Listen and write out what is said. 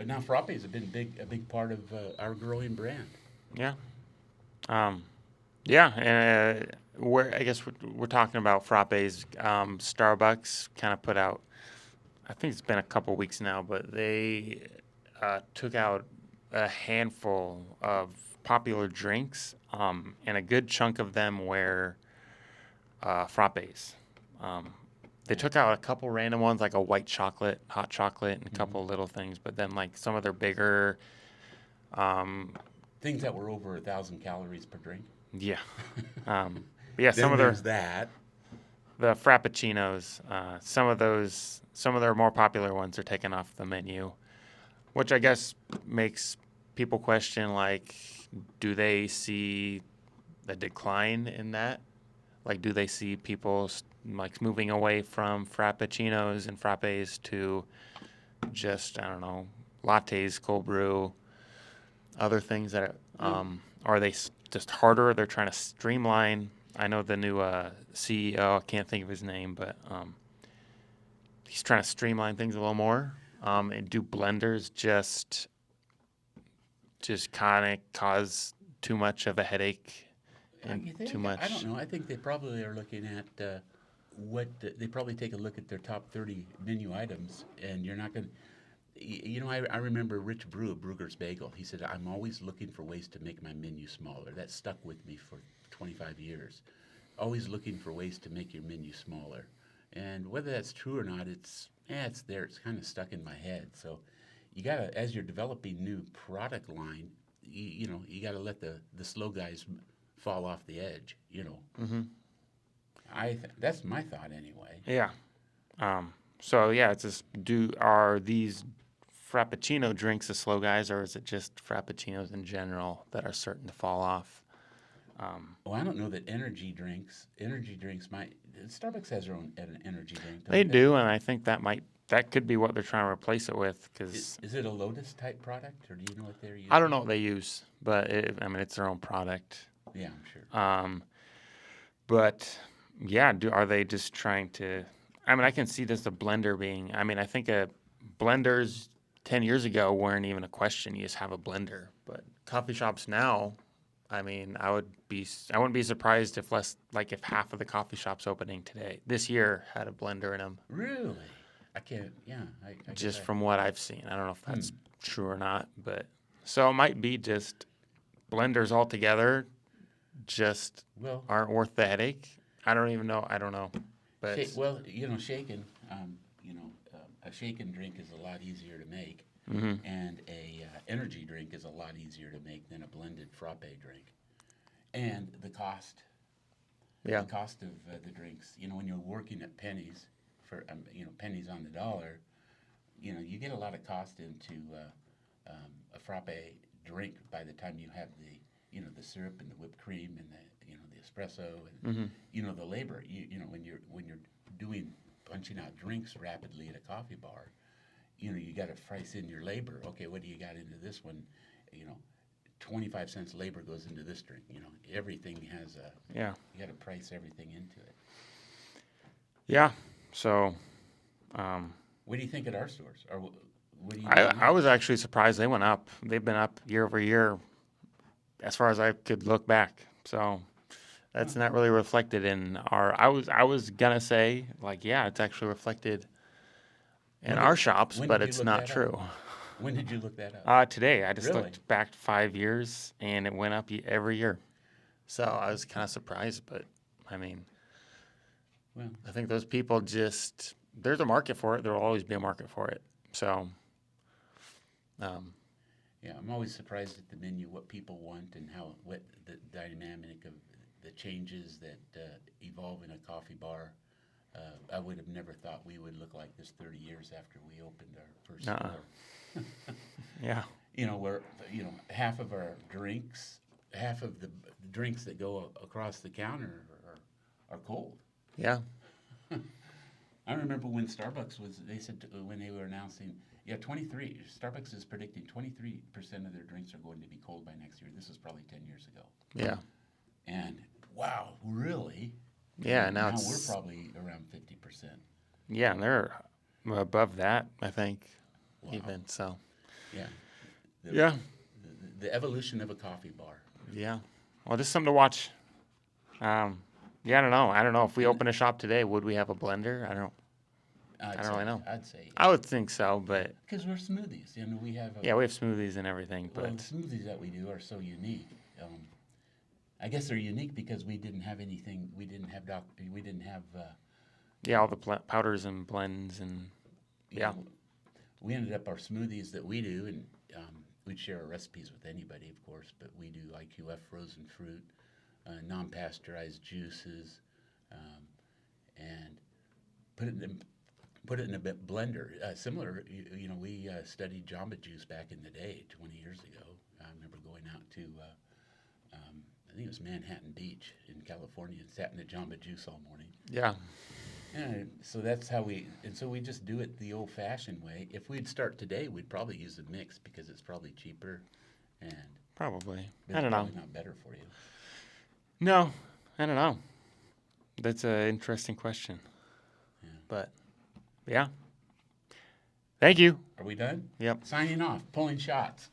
But now frappes have been a big part of our growing brand. Yeah. Um, yeah, and we're I guess we're talking about frappes. Starbucks kind of put out. I think it's been a couple weeks now, but they took out a handful of popular drinks, and a good chunk of them were frappes. Um, they took out a couple random ones like a white chocolate, hot chocolate, and a Hmm. couple little things, but then like some of their bigger, um, Things that were over 1,000 calories per drink. yeah, but yeah, some Then of their there's that. the Frappucinos, some of their more popular ones are taken off the menu, which I guess makes people question like, do they see a decline in that? Like, do they see people like moving away from Frappuccinos and frappes to just I don't know lattes, cold brew, other things that Well, are they just harder? They're trying to streamline. I know the new CEO. I can't think of his name, but he's trying to streamline things a little more. And do blenders just kind of cause too much of a headache and you too think? I don't much? know. I think they probably are looking at they probably take a look at their top 30 menu items, and you're not going to. I remember Rich Brew of Brugger's Bagel. He said, I'm always looking for ways to make my menu smaller. That stuck with me for 25 years. Always looking for ways to make your menu smaller. And whether that's true or not, it's there. It's kind of stuck in my head. So you got to, as you're developing new product line, you got to let the slow guys fall off the edge. Mm-hmm. That's my thought anyway. Yeah. So yeah, it's just are these Frappuccino drinks the slow guys, or is it just Frappuccinos in general that are certain to fall off? Well, I don't know that energy drinks might. Starbucks has their own energy drink, They don't they? do, and I think that could be what they're trying to replace it with. Is, Because is it a Lotus type product, or do you know what they're I don't using? know what they use, but I mean it's their own product. Yeah, I'm sure. Um, but yeah, are they just trying to? I mean, I can see this a blender being. I mean, I think blenders 10 years ago weren't even a question. You just have a blender. But coffee shops now, I mean, I wouldn't be surprised if if half of the coffee shops opening today this year had a blender in them. Really? I can't. Yeah, I guess Just I. from what I've seen, I don't know if Hmm. that's true or not, but so it might be just blenders altogether just Well, aren't worth the headache. I don't even know. I don't know, but well, shaken. A shaken drink is a lot easier to make, mm-hmm. and a energy drink is a lot easier to make than a blended frappe drink. And Yeah, the cost of the drinks. When you're working at pennies for pennies on the dollar, you get a lot of cost into a frappe drink by the time you have the syrup and the whipped cream and the espresso and mm-hmm. the labor. When you're doing punching out drinks rapidly at a coffee bar, you got to price in your labor. Okay, what do you got into this one? You know, 25 cents labor goes into this drink. Everything has a Yeah, you got to price everything into it. yeah. So um, What do you think at our stores, or what do you know I now? was actually surprised they went up. They've been up year over year as far as I could look back. So Huh. that's not really reflected in our. I was gonna say like yeah, it's actually reflected in When our did shops, when but did you it's look not that up? true. When did you look that up? Today I just Really? looked back 5 years and it went up every year. So I was kind of surprised, but I mean, Well, I think those people just there's a market for it. There will always be a market for it. So um, yeah, I'm always surprised at the menu, what people want, and what the dynamic of the changes that evolve in a coffee bar. I would have never thought we would look like this 30 years after we opened our first uh, store. yeah, Where half of the drinks that go across the counter are cold. yeah, I remember when Starbucks was, they said when they were announcing, yeah, Starbucks is predicting 23% of their drinks are going to be cold by next year. This was probably 10 years ago. yeah, And wow, really? yeah. And Now now we're it's probably around 50%. yeah, and they're above that. I think Wow. even so. Yeah. The, Yeah. the evolution of a coffee bar. Yeah. Well, just something to watch. Yeah, I don't know. I don't know if we And open a shop today, would we have a blender? I don't really know. I'd say, I would think so, but because we're smoothies, we have yeah, we have smoothies and everything, well, but the smoothies that we do are so unique. I guess they're unique because we didn't have anything. We didn't have. yeah, all the powders and blends and You yeah. know, we ended up our smoothies that we do, and we'd share our recipes with anybody, of course. But we do IQF frozen fruit, non-pasteurized juices, and put it in a blender. Similar, we studied Jamba Juice back in the day, 20 years ago. I remember going out to, I think it was Manhattan Beach in California, and sat in the Jamba Juice all morning. Yeah. And so that's how we just do it the old-fashioned way. If we'd start today, we'd probably use a mix because it's probably cheaper, and Probably. but I it's don't know. probably not better for you. No, I don't know. That's an interesting question. Yeah. But yeah. Thank you. Are we done? Yep. Signing off, pulling shots.